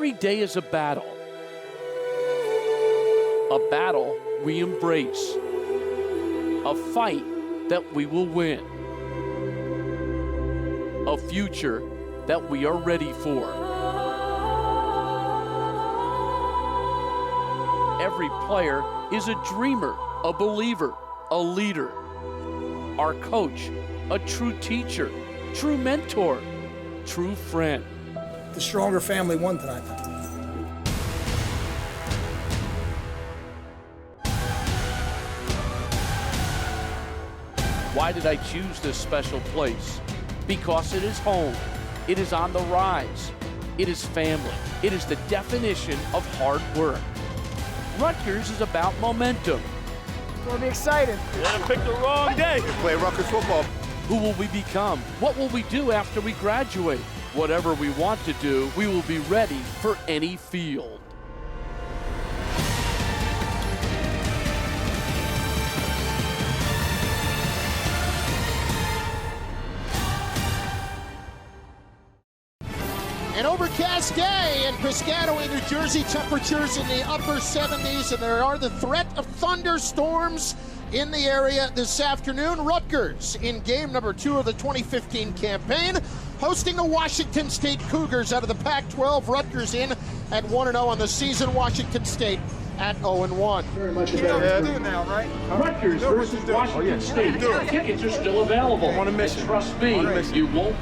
Every day is a battle we embrace, a fight that we will win, a future that we are ready for. Every player is a dreamer, a believer, a leader. Our coach, a true teacher, true mentor, true friend. The stronger family won tonight. Why did I choose this special place? Because it is home. It is on the rise. It is family. It is the definition of hard work. Rutgers is about momentum. It's going to be exciting. Yeah, picked the wrong day. We play Rutgers football. Who will we become? What will we do after we graduate? Whatever we want to do, we will be ready for any field. An overcast day in Piscataway, New Jersey. Temperatures in the upper 70s, and there are the threat of thunderstorms in the area this afternoon. Rutgers in game number 2 of the 2015 campaign, hosting the Washington State Cougars out of the Pac-12. Rutgers in at 1-0 on the season. Washington State at 0-1. Very much a better do now, right? Rutgers versus Washington State. Tickets are still available. On a mission. And trust me, you won't.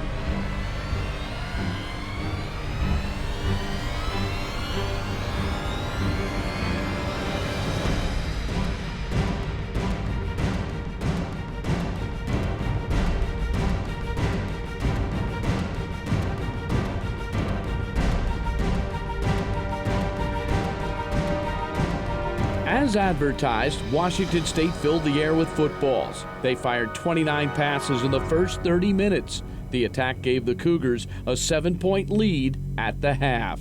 As advertised, Washington State filled the air with footballs. They fired 29 passes in the first 30 minutes. The attack gave the Cougars a 7-point lead at the half.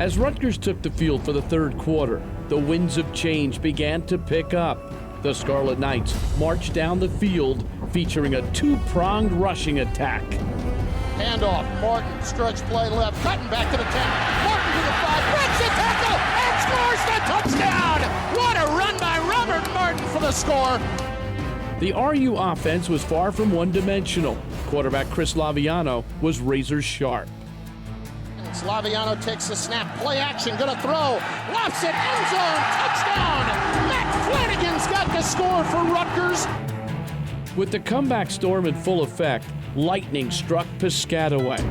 As Rutgers took the field for the third quarter, the winds of change began to pick up. The Scarlet Knights marched down the field, featuring a two-pronged rushing attack. Handoff, Martin, stretch play left, cutting back to the 10. Martin to the 5, breaks the tackle, and scores the touchdown! What a run by Robert Martin for the score! The RU offense was far from one-dimensional. Quarterback Chris Laviano was razor sharp. Laviano takes the snap, play action, gonna throw, lofts it, end zone, touchdown! Matt Flanagan's got the score for Rutgers. With the comeback storm in full effect, lightning struck Piscataway.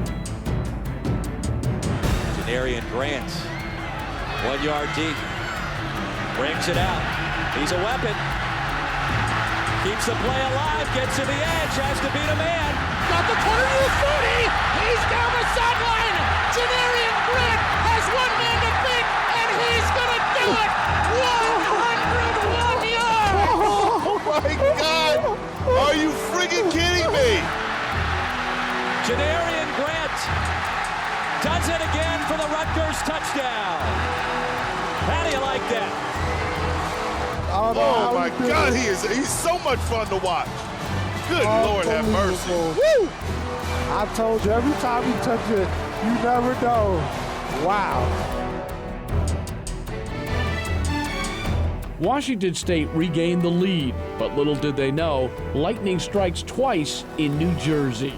Janarian Grant, 1 yard deep, brings it out. He's a weapon. Keeps the play alive, gets to the edge, has to beat a man. Got the corner to the 40, he's down the sideline. Janarian Grant has one man to beat, and he's gonna do it. 101 yards. Oh my God! Are you friggin' kidding me? Janarian Grant does it again for the Rutgers touchdown. How do you like that? Oh my God, he's so much fun to watch. Good Lord have mercy. Woo! I told you, every time you touch it, you never know. Wow. Washington State regained the lead, but little did they know, lightning strikes twice in New Jersey.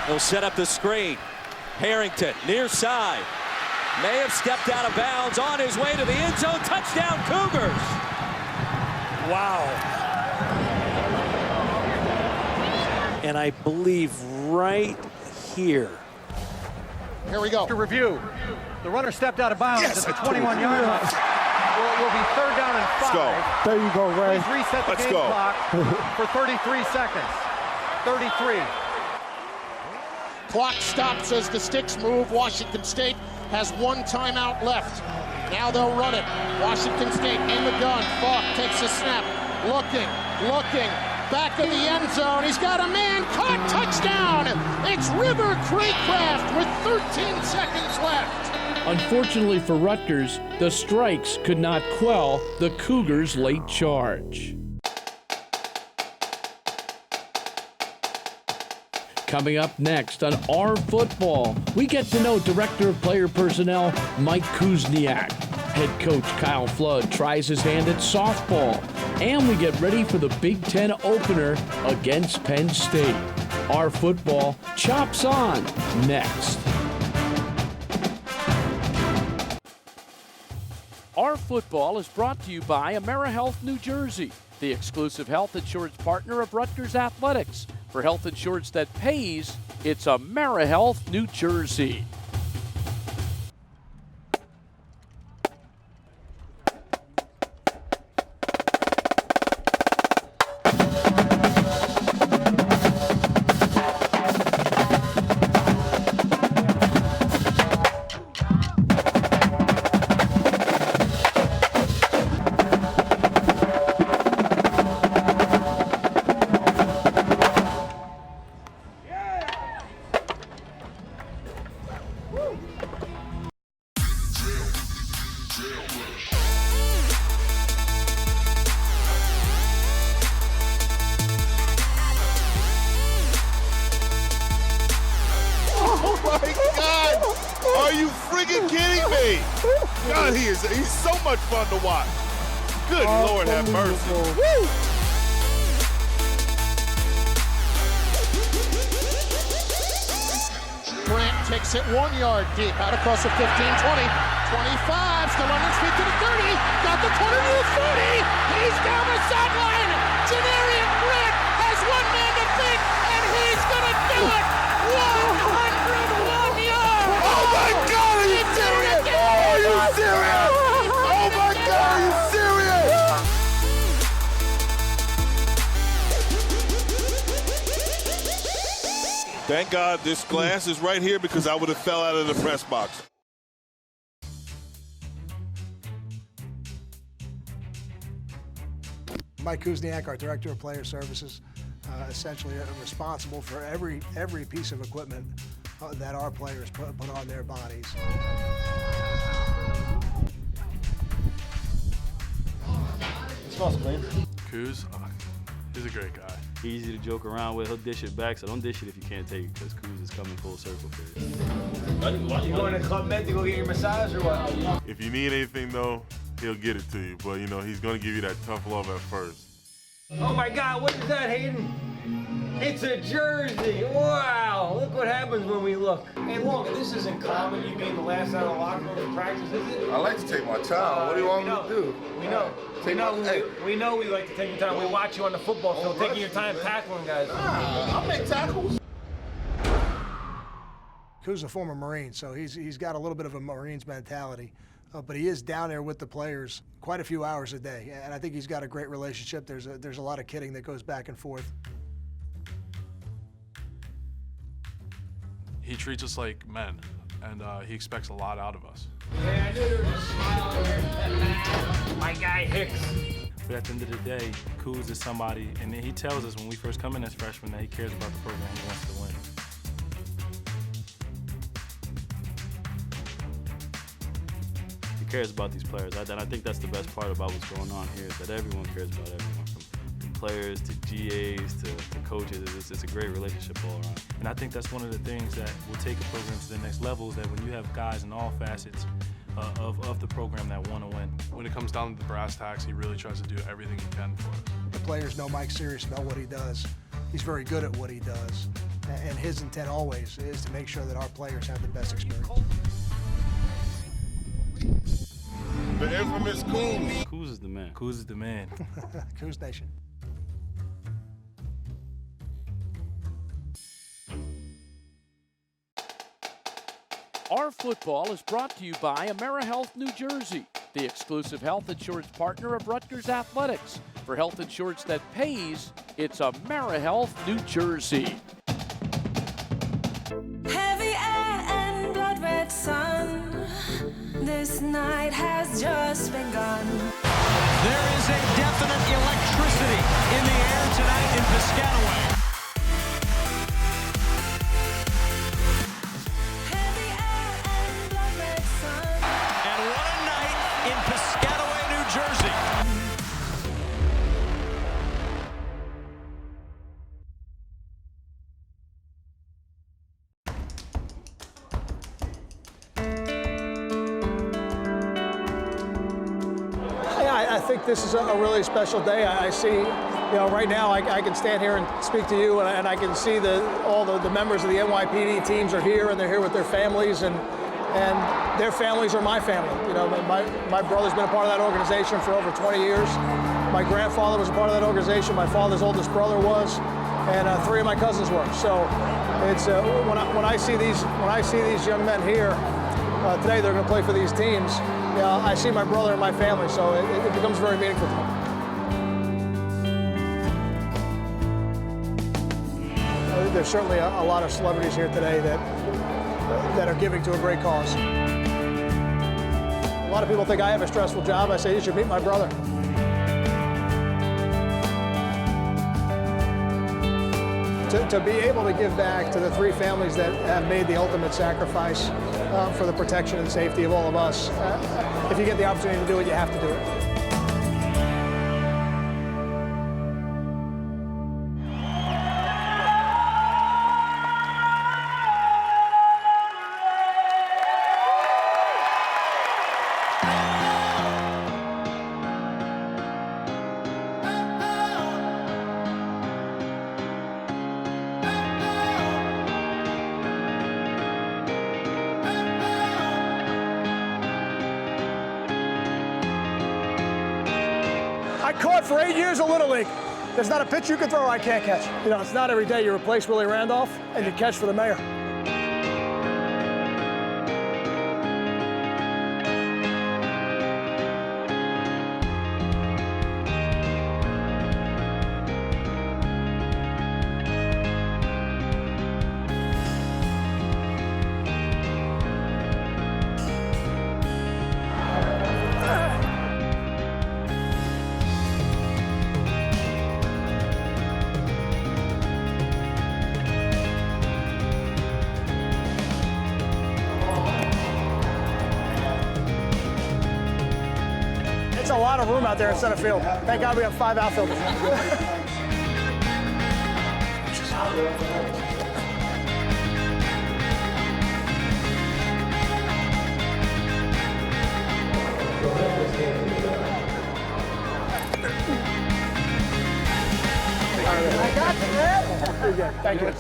He'll set up the screen. Harrington, near side. May have stepped out of bounds on his way to the end zone. Touchdown, Cougars. Wow. And I believe right here. Here we go. To review, the runner stepped out of bounds at the 21-yard line. Well, it will be 3rd down and 5. Let's go. There you go, Ray. Please reset the game clock for 33 seconds. 33. Clock stops as the sticks move. Washington State has 1 timeout left. Now they'll run it. Washington State in the gun. Falk takes a snap. Looking. Back of the end zone. He's got a man caught. Touchdown. It's River Craycraft with 13 seconds left. Unfortunately for Rutgers, the strikes could not quell the Cougars' late charge. Coming up next on RFootball, we get to know Director of Player Personnel Mike Kuz. Head coach Kyle Flood tries his hand at softball, and we get ready for the Big Ten opener against Penn State. RFootball chops on next. RFootball is brought to you by AmeriHealth New Jersey, the exclusive health insurance partner of Rutgers Athletics. For health insurance that pays, it's AmeriHealth New Jersey. Are you friggin' kidding me? God, he's so much fun to watch. Good Lord have mercy. Woo! Grant takes it 1 yard deep, out across the 15, 20, 25, still on his feet to the 30, got the 20 to the 40, he's down the sideline. Janarian Grant has one man to beat, and he's gonna do it. 101 yards. Oh my God, are you serious? Are you serious? Oh my God, are you serious? Thank God this glass is right here because I would have fell out of the press box. Mike Kuz, our Director of Player Services, essentially responsible for every piece of equipment that our players put on their bodies. It smells clean. Kuz, he's a great guy. Easy to joke around with. He'll dish it back, so don't dish it if you can't take it, because Kuz is coming full circle for you. You going to Club Med to go get your massage or what? If you need anything, though, he'll get it to you. But, you know, he's going to give you that tough love at first. Oh my God, what is that, Hayden? It's a jersey. Wow, look what happens when we look. Hey, look, this isn't common, you being the last out of the locker room in practice, is it? I like to take my time. What do you want me to do? We know we like to take your time. We watch you on the football field, taking your time tackling guys. I'll make tackles. Kuz is a former Marine, so he's got a little bit of a Marine's mentality. But he is down there with the players quite a few hours a day, and I think he's got a great relationship. There's a lot of kidding that goes back and forth. He treats us like men, and he expects a lot out of us. Yeah, I knew there was a smile here. My guy Hicks. But at the end of the day, Kuz is somebody, and he tells us when we first come in as freshmen that he cares about the program, he wants to win. He cares about these players, and I think that's the best part about what's going on here, is that everyone cares about everyone, from players to GAs to coaches. It's a great relationship all around. And I think that's one of the things that will take a program to the next level, is that when you have guys in all facets of the program that want to win. When it comes down to the brass tacks, he really tries to do everything he can for us. The players know Mike's serious about what he does. He's very good at what he does. And his intent always is to make sure that our players have the best experience. The infamous Kuz. Kuz is the man. Kuz is the man. Kuz Nation. RFootball is brought to you by AmeriHealth New Jersey, the exclusive health insurance partner of Rutgers Athletics. For health insurance that pays, it's AmeriHealth New Jersey. Heavy air and blood red sun. This night has just begun. There is a definite electricity in the air tonight in Piscataway. Heavy air and blood red sun. And what a night in Piscataway, New Jersey. I think this is a really special day. I see, right now I can stand here and speak to you, and I can see all the members of the NYPD teams are here, and they're here with their families, and their families are my family. My brother's been a part of that organization for over 20 years. My grandfather was a part of that organization. My father's oldest brother was, and 3 of my cousins were. So it's when I see these young men here today, they're going to play for these teams. I see my brother and my family, so it becomes very meaningful to me. There's certainly a lot of celebrities here today that are giving to a great cause. A lot of people think I have a stressful job. I say you should meet my brother. To be able to give back to the 3 families that have made the ultimate sacrifice for the protection and safety of all of us, if you get the opportunity to do it, you have to do it. I caught for 8 years of Little League. There's not a pitch you can throw I can't catch. It's not every day you replace Willie Randolph and you catch for the mayor. It's a lot of room out there in center field. Thank God we have 5 outfielders. I got you, man. Thank you. I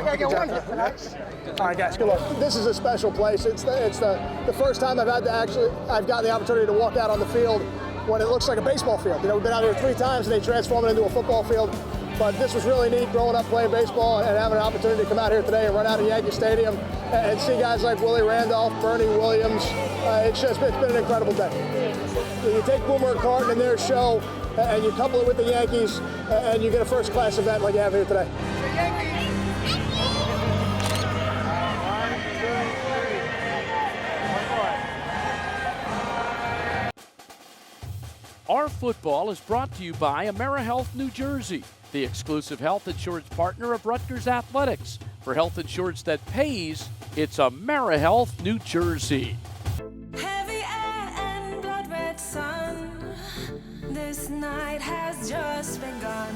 gotta get one hit tonight. All right, guys, good luck. This is a special place. It's the first time I've gotten the opportunity to walk out on the field when it looks like a baseball field. We've been out here 3 times and they transform it into a football field. But this was really neat, growing up playing baseball and having an opportunity to come out here today and run out of Yankee Stadium and see guys like Willie Randolph, Bernie Williams. It's been an incredible day. You take Boomer Carton and their show and you couple it with the Yankees and you get a first-class event like you have here today. RFootball is brought to you by AmeriHealth New Jersey, the exclusive health insurance partner of Rutgers Athletics. For health insurance that pays, it's AmeriHealth New Jersey. Heavy air and blood red sun. This night has just begun.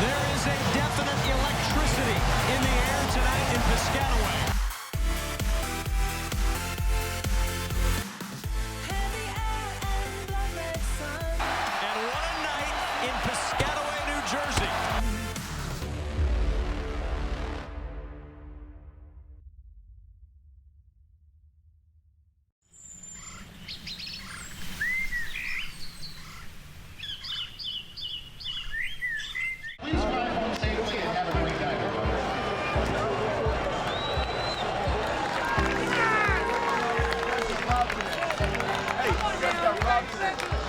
There is a definite electricity in the air tonight in Piscataway. Heavy air and blood red sun. And what a night in Piscataway, New Jersey.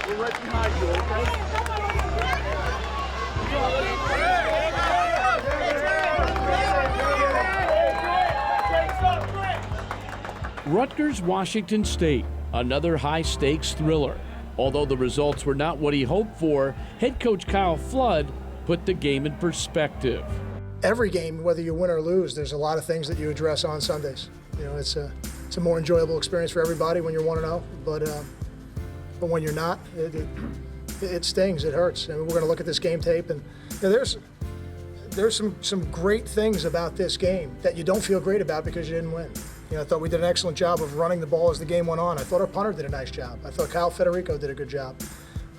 We're right behind you, okay? Rutgers, Washington State, another high-stakes thriller. Although the results were not what he hoped for, head coach Kyle Flood put the game in perspective. Every game, whether you win or lose, there's a lot of things that you address on Sundays. You know, it's a more enjoyable experience for everybody when you're 1-0, but when you're not, it stings, it hurts. And we're going to look at this game tape, and you know, there's some great things about this game that you don't feel great about because you didn't win. You know, I thought we did an excellent job of running the ball as the game went on. I thought our punter did a nice job. I thought Kyle Federico did a good job.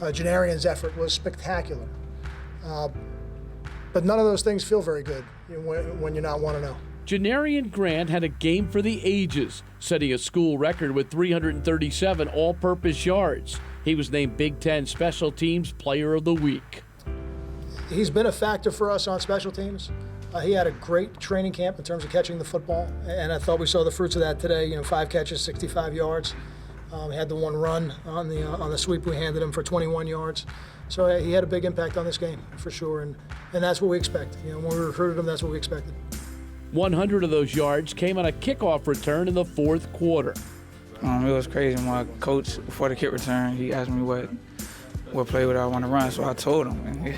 Janarian's effort was spectacular. But none of those things feel very good when you're not 1-0. Janarian Grant had a game for the ages, setting a school record with 337 all-purpose yards. He was named Big Ten Special Teams Player of the Week. He's been a factor for us on special teams. He had a great training camp in terms of catching the football, and I thought we saw the fruits of that today. You know, 5 catches, 65 yards. He had the one run on the sweep we handed him for 21 yards. So he had a big impact on this game, for sure, and that's what we expect. You know, when we recruited him, that's what we expected. 100 of those yards came on a kickoff return in the fourth quarter. It was crazy. My coach, before the kick return, he asked me what play would I want to run, so I told him.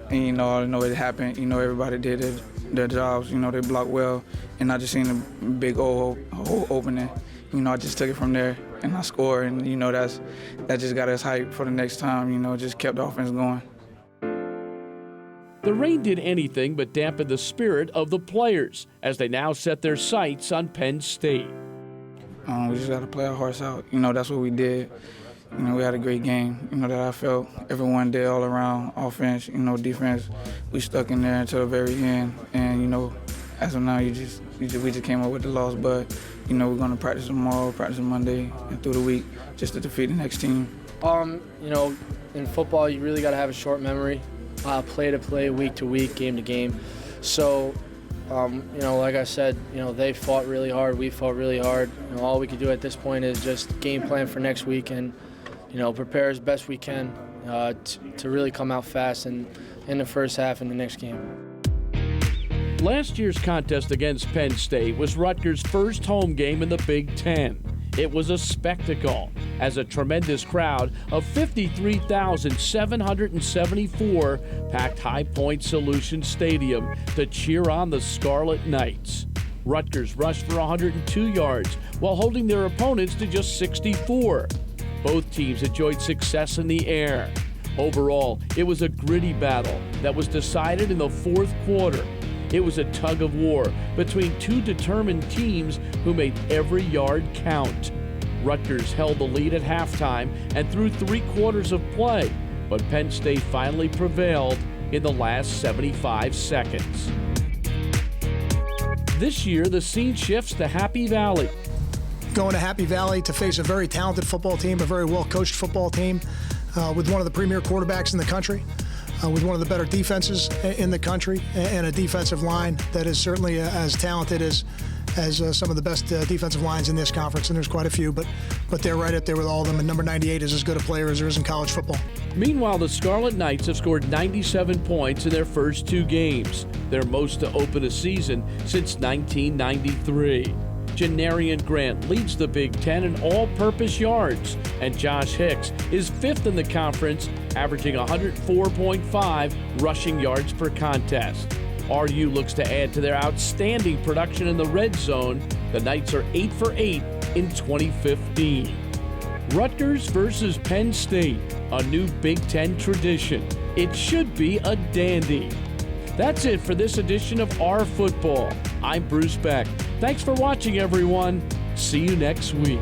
And you know, I know it happened. You know, everybody did their jobs. You know, they blocked well, and I just seen a big old hole opening. You know, I just took it from there, and I scored. And you know, that just got us hyped for the next time. You know, just kept the offense going. The rain did anything but dampen the spirit of the players as they now set their sights on Penn State. We just got to play our hearts out. You know, that's what we did. You know, we had a great game, you know, that I felt everyone did all around. Offense, you know, defense, we stuck in there until the very end. And, you know, as of now, we just came up with the loss. But, you know, we're going to practice tomorrow, practice Monday, and through the week just to defeat the next team. You know, in football, you really got to have a short memory, play to play, week to week, game to game. So, you know, like I said, you know, they fought really hard, we fought really hard. You know, all we can do at this point is just game plan for next week and, you know, prepare as best we can to really come out fast in the first half in the next game. Last year's contest against Penn State was Rutgers' first home game in the Big Ten. It was a spectacle as a tremendous crowd of 53,774 packed High Point Solution Stadium to cheer on the Scarlet Knights. Rutgers rushed for 102 yards while holding their opponents to just 64. Both teams enjoyed success in the air. Overall, it was a gritty battle that was decided in the fourth quarter. It was a tug of war between two determined teams who made every yard count. Rutgers held the lead at halftime and through 3 quarters of play, but Penn State finally prevailed in the last 75 seconds. This year, the scene shifts to Happy Valley. Going to Happy Valley to face a very talented football team, a very well-coached football team, with one of the premier quarterbacks in the country, with one of the better defenses in the country, and a defensive line that is certainly as talented as some of the best defensive lines in this conference, and there's quite a few, but they're right up there with all of them, and number 98 is as good a player as there is in college football. Meanwhile, the Scarlet Knights have scored 97 points in their first 2 games, their most to open a season since 1993. Janarian Grant leads the Big Ten in all-purpose yards, and Josh Hicks is 5th in the conference, averaging 104.5 rushing yards per contest. RU looks to add to their outstanding production in the red zone. The Knights are 8 for 8 in 2015. Rutgers versus Penn State, a new Big Ten tradition. It should be a dandy. That's it for this edition of RFootball. I'm Bruce Beck. Thanks for watching, everyone. See you next week.